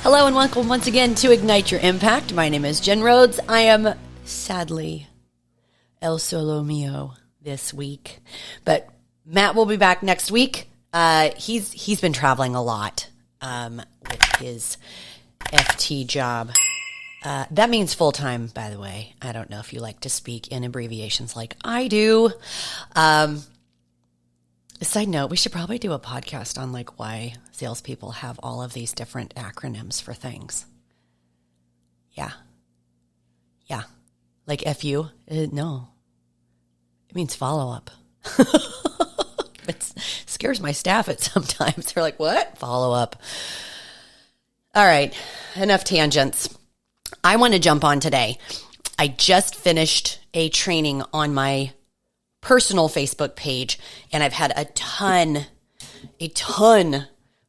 Hello and welcome once again to Ignite Your Impact. My name is Jen Rhodes. I am sadly El Solo Mio this week, but Matt will be back next week. He's been traveling a lot with his FT job. That means full-time, by the way. I don't know if you like to speak in abbreviations like I do. Side note, we should probably do a podcast on like why salespeople have all of these different acronyms for things. Yeah. Like FU? No. It means follow-up. It scares my staff at sometimes. They're like, what? Follow-up. All right. Enough tangents. I want to jump on today. I just finished a training on my personal Facebook page, and I've had a ton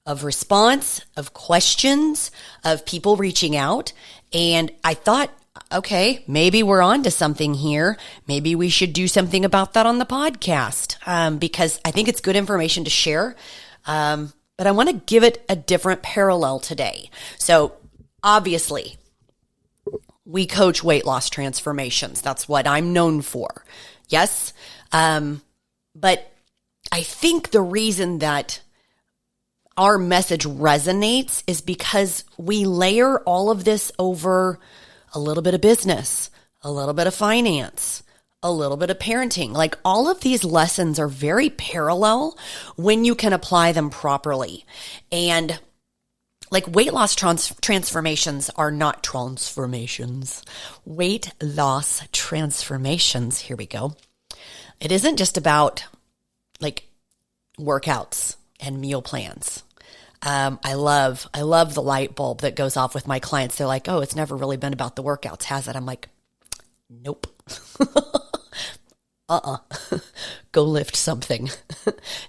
of response, of questions, of people reaching out. And I thought, okay, maybe we're on to something here. Maybe we should do something about that on the podcast, because I think it's good information to share. But I want to give it a different parallel today. So obviously, we coach weight loss transformations. That's what I'm known for. Yes. But I think the reason that our message resonates is because we layer all of this over a little bit of business, a little bit of finance, a little bit of parenting. Like all of these lessons are very parallel when you can apply them properly. And like weight loss transformations are not transformations. Weight loss transformations, here we go. It isn't just about like workouts and meal plans. I love the light bulb that goes off with my clients. They're like, oh, it's never really been about the workouts, has it? I'm like, nope. Go lift something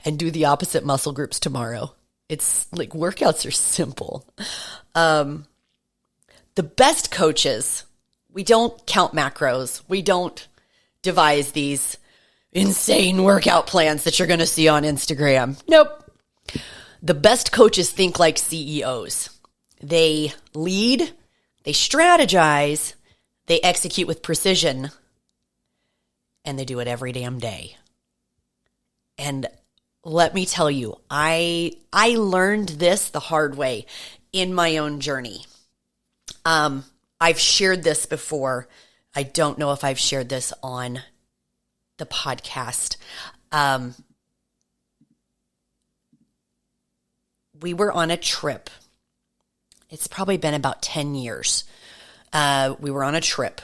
and do the opposite muscle groups tomorrow. It's like workouts are simple. The best coaches, we don't count macros. We don't devise these insane workout plans that you're going to see on Instagram. Nope. The best coaches think like CEOs. They lead, they strategize, they execute with precision, and they do it every damn day. And let me tell you, I learned this the hard way in my own journey. I've shared this before. I don't know if I've shared this on the podcast. We were on a trip. It's probably been about 10 years. We were on a trip.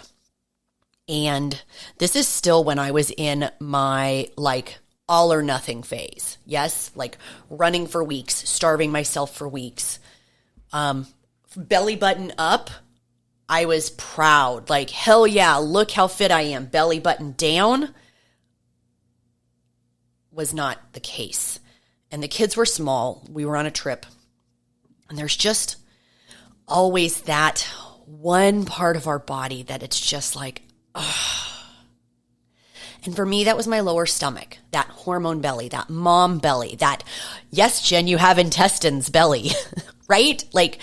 And this is still when I was in my like all or nothing phase. Yes, like running for weeks, starving myself for weeks. Belly button up. I was proud. Like, hell yeah, look how fit I am. Belly button down was not the case. And the kids were small. We were on a trip. And there's just always that one part of our body that it's just like, ugh. And for me, that was my lower stomach, that hormone belly, that mom belly, that, yes, Jen, you have intestines belly, right? Like,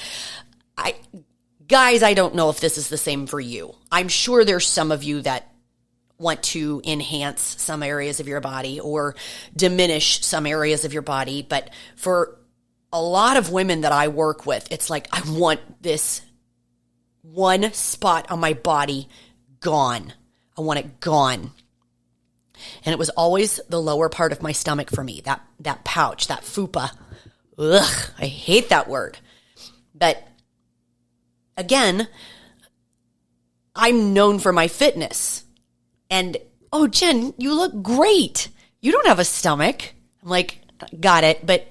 guys, I don't know if this is the same for you. I'm sure there's some of you that want to enhance some areas of your body or diminish some areas of your body. But for a lot of women that I work with, it's like, I want this one spot on my body gone. I want it gone. And it was always the lower part of my stomach for me, that pouch, that fupa. Ugh, I hate that word. But again, I'm known for my fitness. And, oh, Jen, you look great. You don't have a stomach. I'm like, got it. But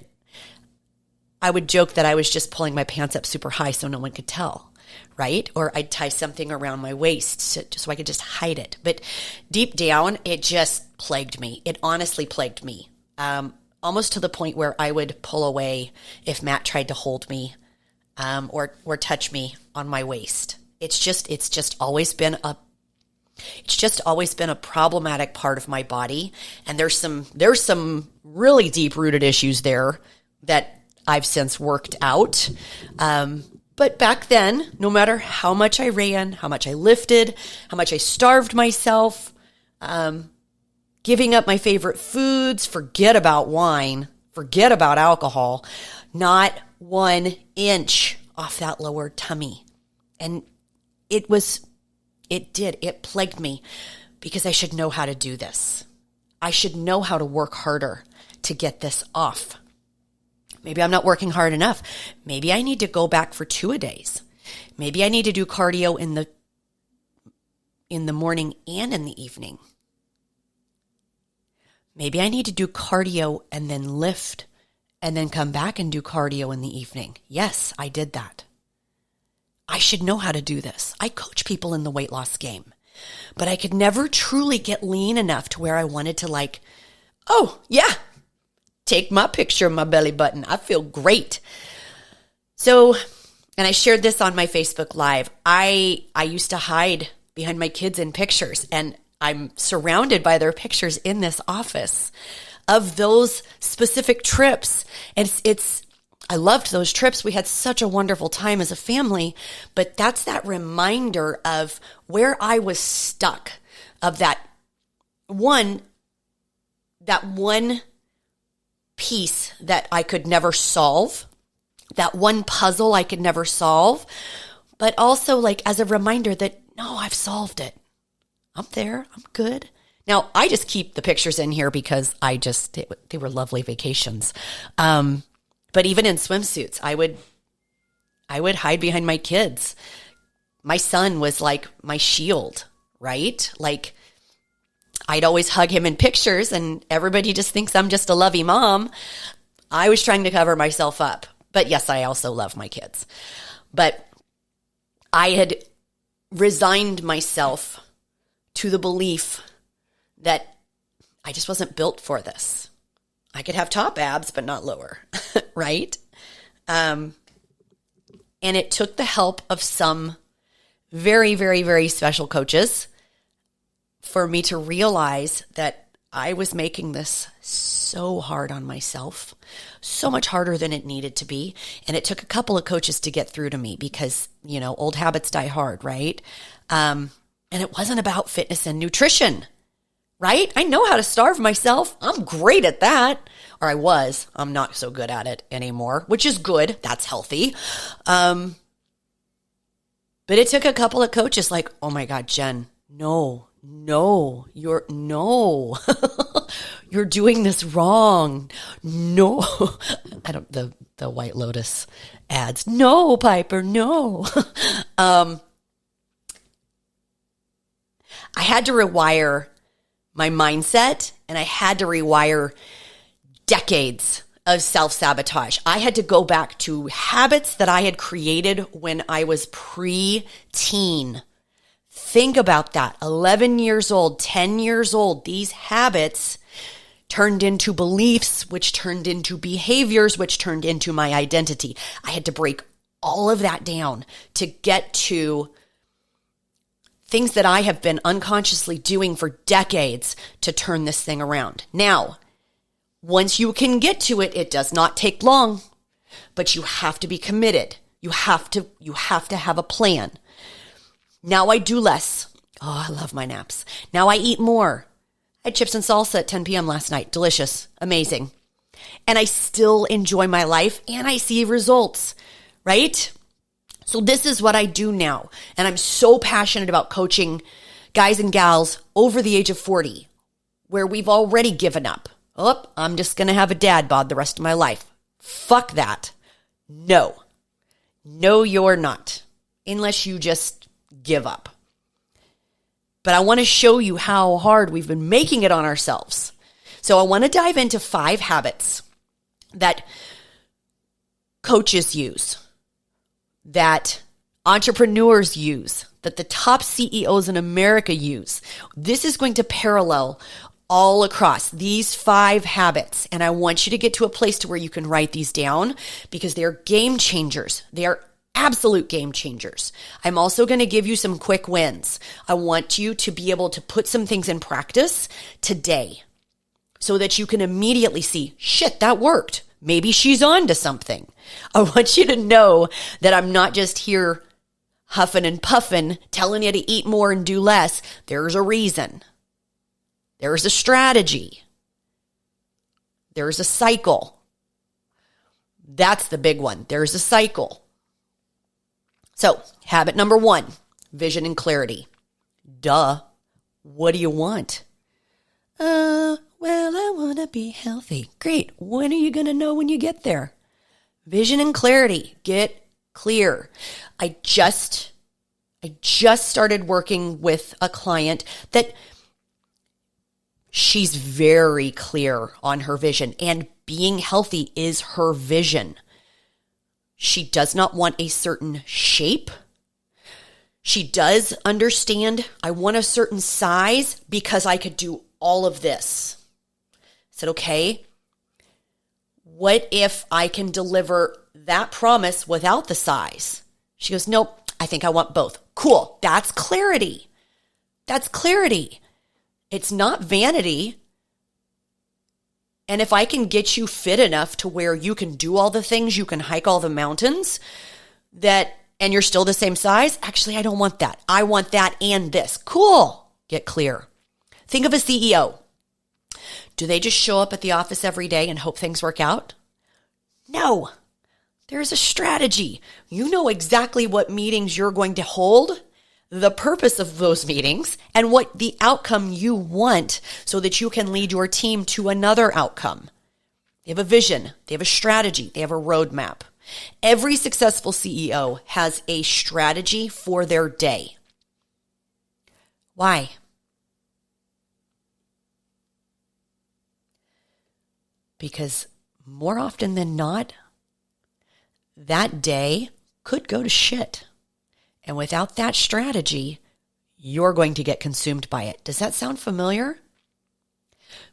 I would joke that I was just pulling my pants up super high so no one could tell, right? Or I'd tie something around my waist so I could just hide it. But deep down, it just plagued me. It honestly plagued me, almost to the point where I would pull away if Matt tried to hold me or touch me on my waist. It's just always been a problematic part of my body. And there's some really deep rooted issues there that I've since worked out. But But back then, no matter how much I ran, how much I lifted, how much I starved myself, giving up my favorite foods, forget about wine, forget about alcohol, not 1 inch off that lower tummy. And it plagued me because I should know how to do this. I should know how to work harder to get this off. Maybe I'm not working hard enough. Maybe I need to go back for 2-a-days. Maybe I need to do cardio in the morning and in the evening. Maybe I need to do cardio and then lift and then come back and do cardio in the evening. Yes, I did that. I should know how to do this. I coach people in the weight loss game, but I could never truly get lean enough to where I wanted to oh yeah, take my picture of my belly button. I feel great. So, and I shared this on my Facebook Live. I used to hide behind my kids in pictures, and I'm surrounded by their pictures in this office of those specific trips. And I loved those trips. We had such a wonderful time as a family, but that's that reminder of where I was stuck, of that one piece that I could never solve, that one puzzle I could never solve, but also as a reminder that, no, I've solved it. I'm there. I'm good. Now, I just keep the pictures in here because they were lovely vacations. But even in swimsuits, I would hide behind my kids. My son was like my shield, right? I'd always hug him in pictures, and everybody just thinks I'm just a lovey mom. I was trying to cover myself up. But yes, I also love my kids. But I had resigned myself to the belief that I just wasn't built for this. I could have top abs, but not lower, right? And it took the help of some very, very, very special coaches for me to realize that I was making this so hard on myself, so much harder than it needed to be. And it took a couple of coaches to get through to me because, old habits die hard, right? And it wasn't about fitness and nutrition, right? I know how to starve myself. I'm great at that. Or I was. I'm not so good at it anymore, which is good. That's healthy. But it took a couple of coaches oh my God, Jen, no, you're doing this wrong. No, the White Lotus ads. No, Piper, no. I had to rewire my mindset, and I had to rewire decades of self-sabotage. I had to go back to habits that I had created when I was pre-teen. Think about that. 11 years old, 10 years old, these habits turned into beliefs, which turned into behaviors, which turned into my identity. I had to break all of that down to get to things that I have been unconsciously doing for decades to turn this thing around. Now, once you can get to it, it does not take long, but you have to be committed. You have to have a plan. Now I do less. Oh, I love my naps. Now I eat more. I had chips and salsa at 10 p.m. last night. Delicious. Amazing. And I still enjoy my life and I see results, right? So this is what I do now. And I'm so passionate about coaching guys and gals over the age of 40, where we've already given up. Oh, I'm just going to have a dad bod the rest of my life. Fuck that. No, you're not. Unless you just give up. But I want to show you how hard we've been making it on ourselves. So I want to dive into 5 habits that coaches use, that entrepreneurs use, that the top CEOs in America use. This is going to parallel all across these 5 habits. And I want you to get to a place to where you can write these down because they are game changers. They are absolute game changers. I'm also going to give you some quick wins. I want you to be able to put some things in practice today so that you can immediately see, shit, that worked. Maybe she's on to something. I want you to know that I'm not just here huffing and puffing, telling you to eat more and do less. There's a reason. There's a strategy. There's a cycle. That's the big one. There's a cycle. So, habit number 1, vision and clarity. Duh. What do you want? Well, I want to be healthy. Great. When are you going to know when you get there? Vision and clarity. Get clear. I just started working with a client that she's very clear on her vision, and being healthy is her vision. She does not want a certain shape. She does understand, I want a certain size because I could do all of this. I said, okay, what if I can deliver that promise without the size? She goes, nope, I think I want both. Cool. That's clarity. That's clarity. It's not vanity. And if I can get you fit enough to where you can do all the things, you can hike all the mountains, and you're still the same size, actually, I don't want that. I want that and this. Cool. Get clear. Think of a CEO. Do they just show up at the office every day and hope things work out? No. There's a strategy. You know exactly what meetings you're going to hold, the purpose of those meetings, and what the outcome you want so that you can lead your team to another outcome. They have a vision. They have a strategy. They have a roadmap. Every successful CEO has a strategy for their day. Why? Because more often than not, that day could go to shit. And without that strategy, you're going to get consumed by it. Does that sound familiar?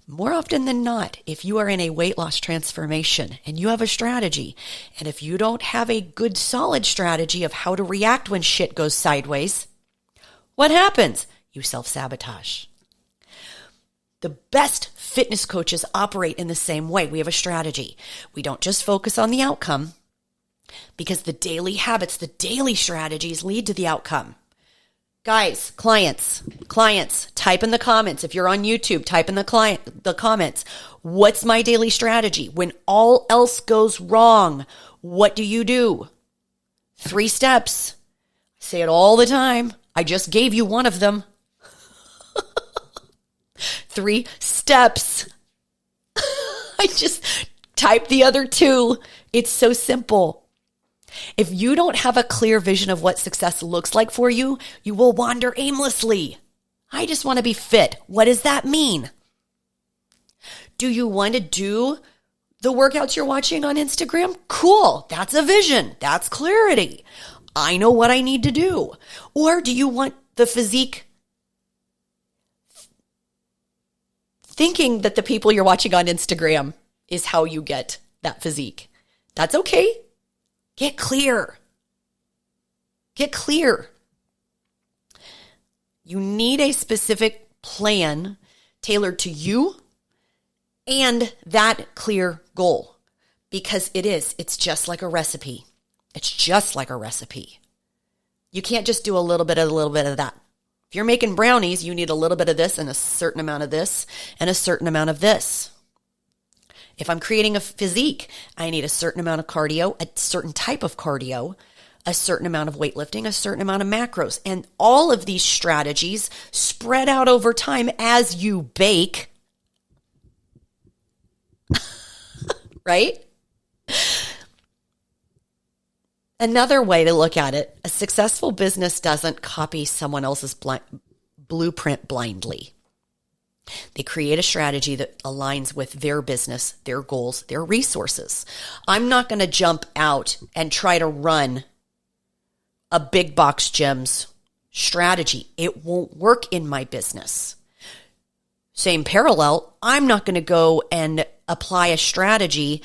More often than not, if you are in a weight loss transformation and you have a strategy, and if you don't have a good solid strategy of how to react when shit goes sideways, what happens? You self-sabotage. The best fitness coaches operate in the same way. We have a strategy. We don't just focus on the outcome, because the daily habits, the daily strategies lead to the outcome. Guys, clients, type in the comments. If you're on YouTube, type in the comments. What's my daily strategy? When all else goes wrong, what do? 3 steps. I say it all the time. I just gave you one of them. 3 steps. I just typed the other 2. It's so simple. If you don't have a clear vision of what success looks like for you, you will wander aimlessly. I just want to be fit. What does that mean? Do you want to do the workouts you're watching on Instagram? Cool. That's a vision. That's clarity. I know what I need to do. Or do you want the physique thinking that the people you're watching on Instagram is how you get that physique? That's okay. Get clear. Get clear. You need a specific plan tailored to you and that clear goal, because it's just like a recipe. It's just like a recipe. You can't just do a little bit of that. If you're making brownies, you need a little bit of this and a certain amount of this and a certain amount of this. If I'm creating a physique, I need a certain amount of cardio, a certain type of cardio, a certain amount of weightlifting, a certain amount of macros. And all of these strategies spread out over time as you bake. Right? Another way to look at it, a successful business doesn't copy someone else's blueprint blindly. They create a strategy that aligns with their business, their goals, their resources. I'm not going to jump out and try to run a big box gym's strategy. It won't work in my business. Same parallel, I'm not going to go and apply a strategy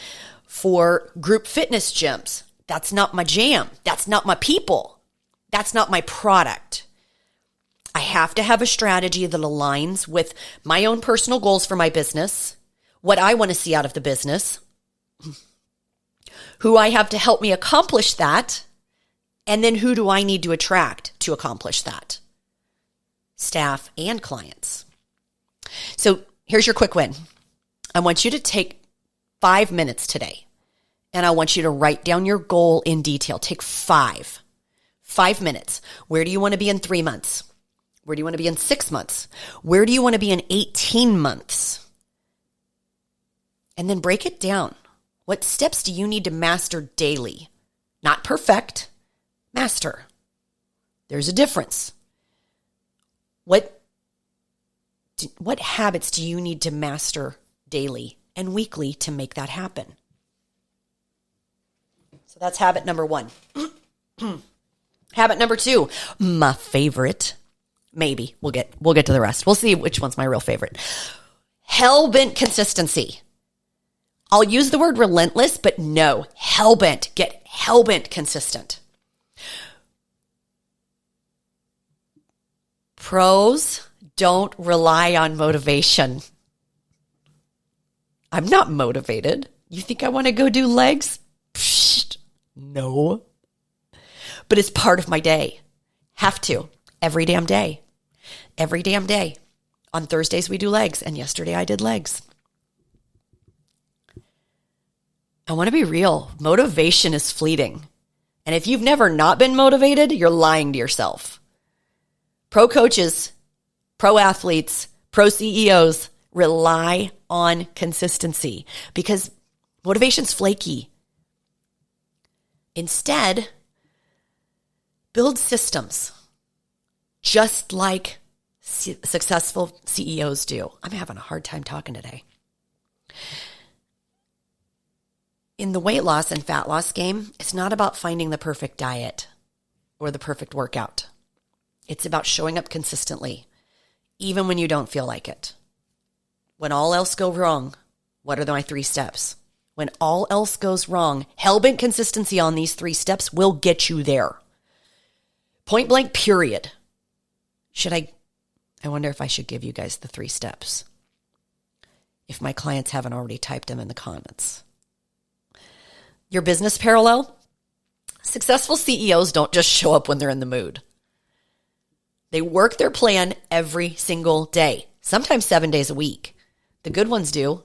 for group fitness gyms. That's not my jam. That's not my people. That's not my product. I have to have a strategy that aligns with my own personal goals for my business, what I want to see out of the business, who I have to help me accomplish that, and then who do I need to attract to accomplish that? Staff and clients. So here's your quick win. I want you to take 5 minutes today, and I want you to write down your goal in detail. Take 5 minutes. Where do you want to be in 3 months? Where do you want to be in 6 months? Where do you want to be in 18 months? And then break it down. What steps do you need to master daily? Not perfect, master. There's a difference. What habits do you need to master daily and weekly to make that happen? So that's habit number 1. Habit number 2, my favorite. Maybe we'll get to the rest. We'll see which one's my real favorite. Hell-bent consistency. I'll use the word relentless, but no, hell-bent. Get hell-bent consistent. Pros don't rely on motivation. I'm not motivated. You think I want to go do legs? Psst, no. But it's part of my day. Have to. Every damn day. Every damn day. On Thursdays we do legs, and yesterday I did legs. I want to be real. Motivation is fleeting. And if you've never not been motivated, you're lying to yourself. Pro coaches, pro athletes, pro CEOs rely on consistency because motivation's flaky. Instead, build systems just like successful CEOs do. I'm having a hard time talking today. In the weight loss and fat loss game, it's not about finding the perfect diet or the perfect workout. It's about showing up consistently, even when you don't feel like it. When all else goes wrong, what are my 3 steps? When all else goes wrong, hell-bent consistency on these 3 steps will get you there. Point blank, period. I wonder if I should give you guys the 3 steps. If my clients haven't already typed them in the comments. Your business parallel? Successful CEOs don't just show up when they're in the mood. They work their plan every single day, sometimes 7 days a week. The good ones do.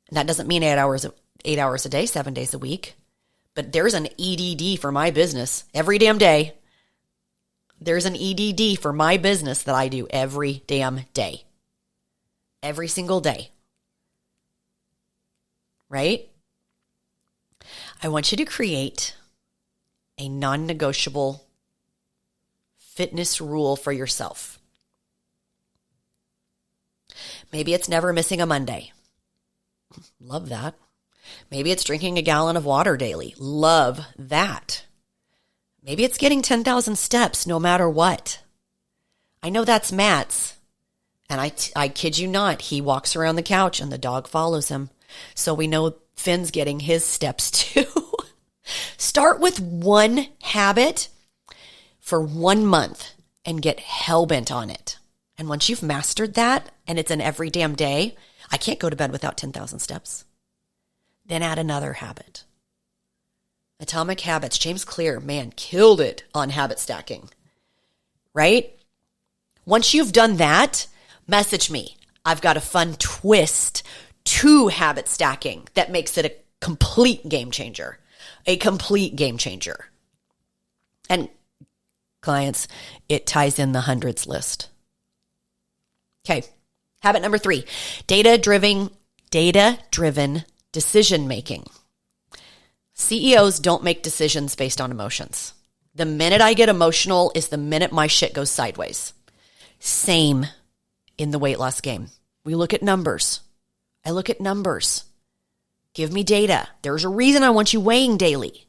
And that doesn't mean 8 hours a day, 7 days a week. But there's an EDD for my business every damn day. There's an EDD for my business that I do every damn day. Every single day. Right? I want you to create a non-negotiable fitness rule for yourself. Maybe it's never missing a Monday. Love that. Maybe it's drinking a gallon of water daily. Love that. Maybe it's getting 10,000 steps no matter what. I know that's Matt's. And I kid you not, he walks around the couch and the dog follows him. So we know Finn's getting his steps too. Start with one habit for 1 month and get hell-bent on it. And once you've mastered that, and it's an every damn day, I can't go to bed without 10,000 steps. Then add another habit. Atomic Habits. James Clear, man, killed it on habit stacking. Right? Once you've done that, message me. I've got a fun twist to habit stacking that makes it a complete game changer. A complete game changer. And clients, it ties in the hundreds list. Okay. Habit number 3, data-driven decision making. CEOs don't make decisions based on emotions. The minute I get emotional is the minute my shit goes sideways. Same in the weight loss game. We look at numbers. I look at numbers. Give me data. There's a reason I want you weighing daily.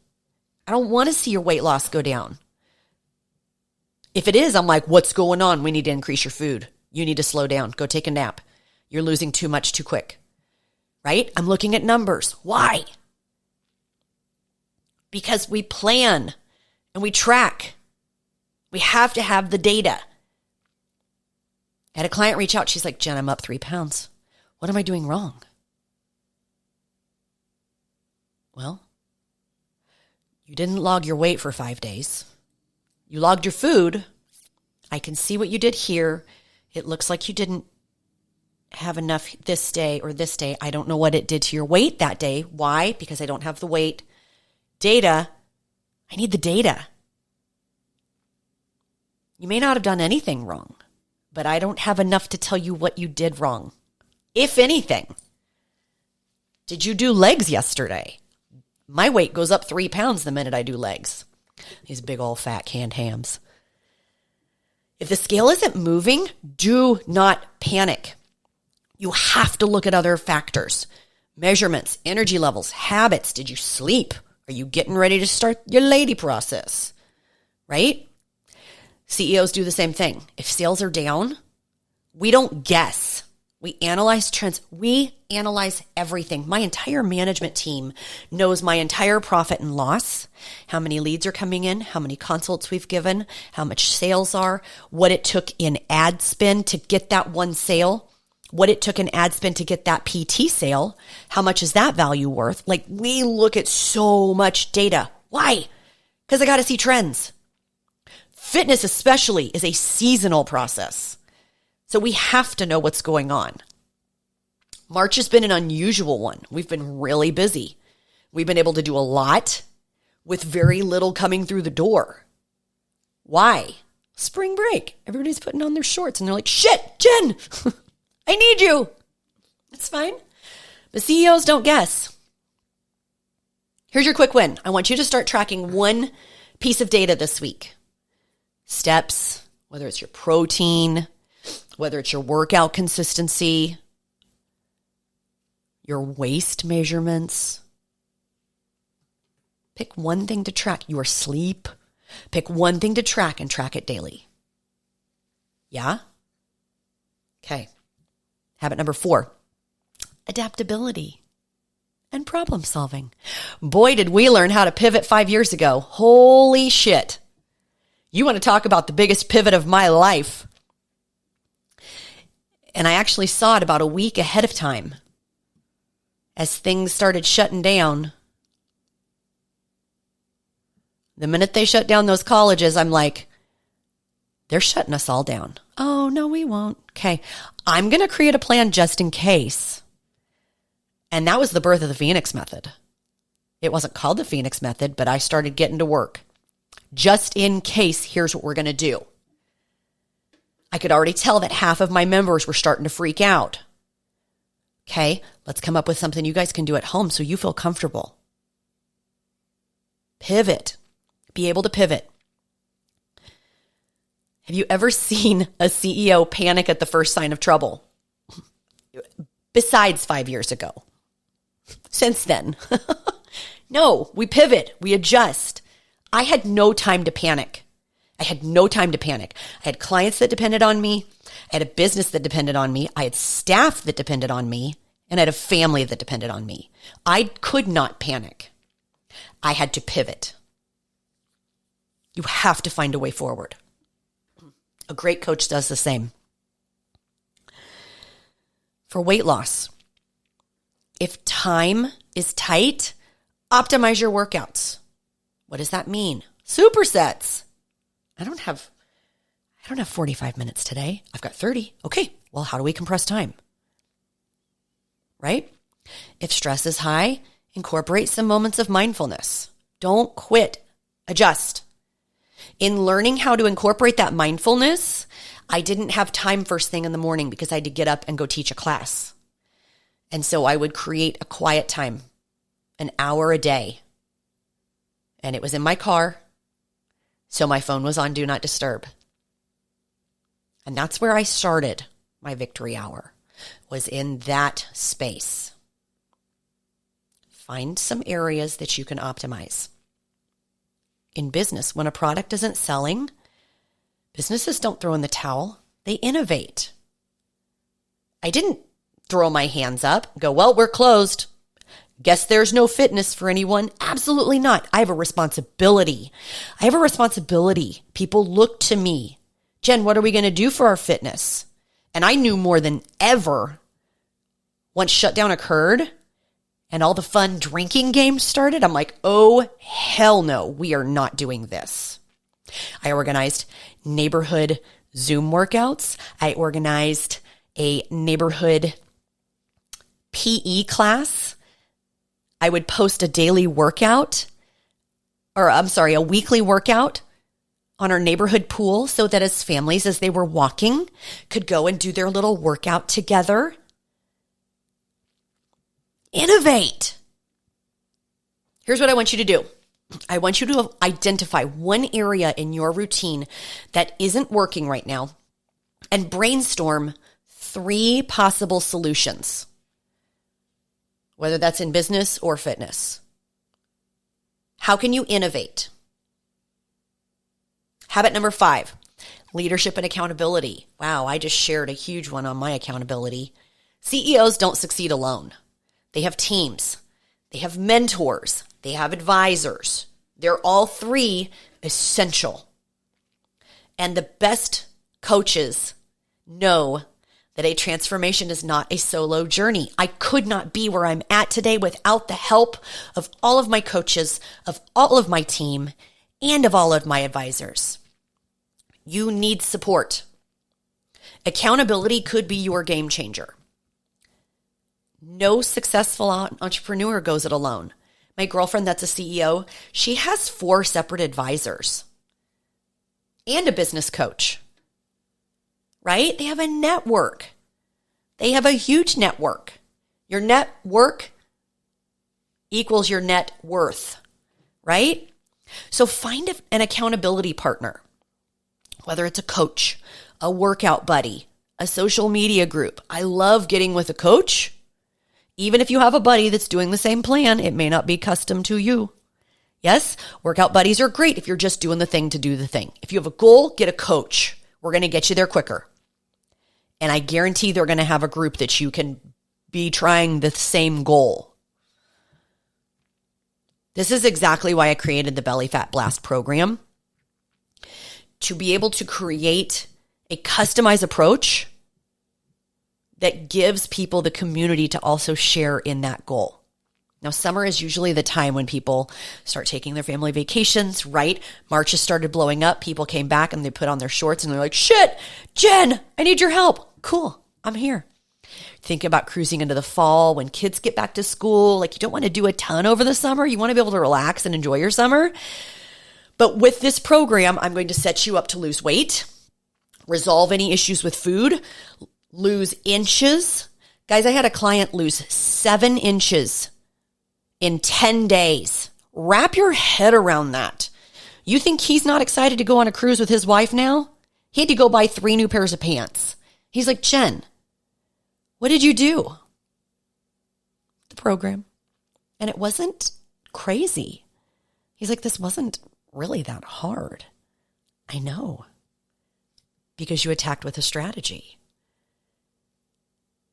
I don't want to see your weight loss go down. If it is, I'm like, what's going on? We need to increase your food. You need to slow down. Go take a nap. You're losing too much too quick. Right? I'm looking at numbers. Why? Because we plan and we track. We have to have the data. I had a client reach out. She's like, Jen, I'm up 3 pounds. What am I doing wrong? Well, you didn't log your weight for 5 days. You logged your food. I can see what you did here. It looks like you didn't have enough this day or this day. I don't know what it did to your weight that day. Why? Because I don't have the weight data. I need the data. You may not have done anything wrong, but I don't have enough to tell you what you did wrong. If anything, did you do legs yesterday? My weight goes up 3 pounds the minute I do legs. These big old fat canned hams. If the scale isn't moving, do not panic. You have to look at other factors. Measurements, energy levels, habits. Did you sleep? Are you getting ready to start your lady process? Right? CEOs do the same thing. If sales are down, we don't guess. We analyze trends. We analyze everything. My entire management team knows my entire profit and loss, how many leads are coming in, how many consults we've given, how much sales are, what it took in ad spend to get that one sale, what it took in ad spend to get that PT sale, how much is that value worth? Like, we look at so much data. Why? Because I got to see trends. Fitness especially is a seasonal process. So we have to know what's going on. March has been an unusual one. We've been really busy. We've been able to do a lot with very little coming through the door. Why? Spring break. Everybody's putting on their shorts and they're like, shit, Jen, I need you. That's fine. But CEOs don't guess. Here's your quick win. I want you to start tracking one piece of data this week. Steps, whether it's your protein, whether it's your workout consistency, your waist measurements. Pick one thing to track. Your sleep. Pick one thing to track and track it daily. Yeah? Okay. Habit number 4, adaptability and problem solving. Boy, did we learn how to pivot 5 years ago. Holy shit. You want to talk about the biggest pivot of my life. And I actually saw it about a week ahead of time as things started shutting down. The minute they shut down those colleges, I'm like, they're shutting us all down. Oh, no, we won't. Okay, I'm going to create a plan just in case. And that was the birth of the Phoenix method. It wasn't called the Phoenix method, but I started getting to work. Just in case, here's what we're going to do. I could already tell that half of my members were starting to freak out. Okay, let's come up with something you guys can do at home so you feel comfortable. Pivot. Be able to pivot. Have you ever seen a CEO panic at the first sign of trouble? Besides 5 years ago. Since then. No, we pivot. We adjust. I had no time to panic. I had clients that depended on me. I had a business that depended on me. I had staff that depended on me. And I had a family that depended on me. I could not panic. I had to pivot. You have to find a way forward. A great coach does the same. For weight loss, if time is tight, optimize your workouts. What does that mean? Supersets. I don't have 45 minutes today. I've got 30. Okay, well, how do we compress time? Right? If stress is high, incorporate some moments of mindfulness. Don't quit. Adjust. In learning how to incorporate that mindfulness, I didn't have time first thing in the morning because I had to get up and go teach a class. And so I would create a quiet time, an hour a day. And it was in my car, so my phone was on Do Not Disturb. And that's where I started my victory hour, was in that space. Find some areas that you can optimize. In business, when a product isn't selling, businesses don't throw in the towel. They innovate. I didn't throw my hands up, go, well, we're closed. Guess there's no fitness for anyone? Absolutely not. I have a responsibility. People look to me. Jen, what are we going to do for our fitness? And I knew more than ever, once shutdown occurred, and all the fun drinking games started, I'm like, oh, hell no, we are not doing this. I organized neighborhood Zoom workouts. I organized a neighborhood PE class. I would post a daily workout, a weekly workout on our neighborhood pool so that as families, as they were walking, could go and do their little workout together. Innovate. Here's what I want you to do. I want you to identify one area in your routine that isn't working right now and brainstorm 3 possible solutions, whether that's in business or fitness. How can you innovate? Habit number 5, leadership and accountability. Wow, I just shared a huge one on my accountability. CEOs don't succeed alone. They have teams. They have mentors. They have advisors. They're all 3 essential. And the best coaches know that a transformation is not a solo journey. I could not be where I'm at today without the help of all of my coaches, of all of my team, and of all of my advisors. You need support. Accountability could be your game changer. No successful entrepreneur goes it alone. My girlfriend that's a CEO, she has 4 separate advisors and a business coach, right? They have a network. They have a huge network. Your network equals your net worth, right? So find an accountability partner, whether it's a coach, a workout buddy, a social media group. I love getting with a coach. Even if you have a buddy that's doing the same plan, it may not be custom to you. Yes, workout buddies are great if you're just doing the thing to do the thing. If you have a goal, get a coach. We're going to get you there quicker. And I guarantee they're going to have a group that you can be trying the same goal. This is exactly why I created the Belly Fat Blast program, to be able to create a customized approach that gives people the community to also share in that goal. Now, summer is usually the time when people start taking their family vacations, right? March has started blowing up. People came back and they put on their shorts and they're like, shit, Jen, I need your help. Cool, I'm here. Think about cruising into the fall when kids get back to school. Like, you don't want to do a ton over the summer. You want to be able to relax and enjoy your summer. But with this program, I'm going to set you up to lose weight, resolve any issues with food, lose inches. Guys, I had a client lose 7 inches in 10 days. Wrap your head around that. You think he's not excited to go on a cruise with his wife now? He had to go buy 3 new pairs of pants. He's like, Jen, what did you do? The program. And it wasn't crazy. He's like, this wasn't really that hard. I know. Because you attacked with a strategy.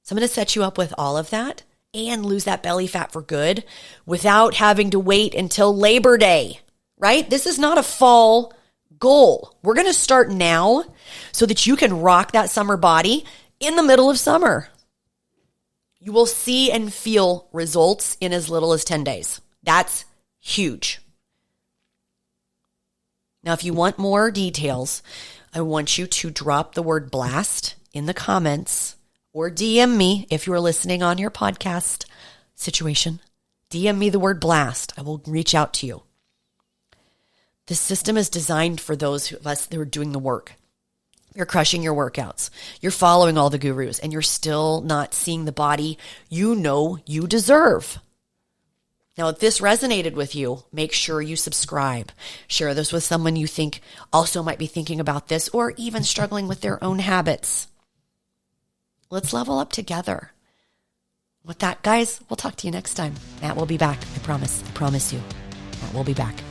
So I'm going to set you up with all of that and lose that belly fat for good without having to wait until Labor Day, right? This is not a fall goal. We're going to start now so that you can rock that summer body in the middle of summer. You will see and feel results in as little as 10 days. That's huge. Now, if you want more details, I want you to drop the word blast in the comments or DM me if you're listening on your podcast situation. DM me the word blast. I will reach out to you. The system is designed for those of us that are doing the work. You're crushing your workouts. You're following all the gurus, and you're still not seeing the body you know you deserve. Now, if this resonated with you, make sure you subscribe. Share this with someone you think also might be thinking about this or even struggling with their own habits. Let's level up together. With that, guys, we'll talk to you next time. Matt will be back. I promise. I promise you. Matt will be back.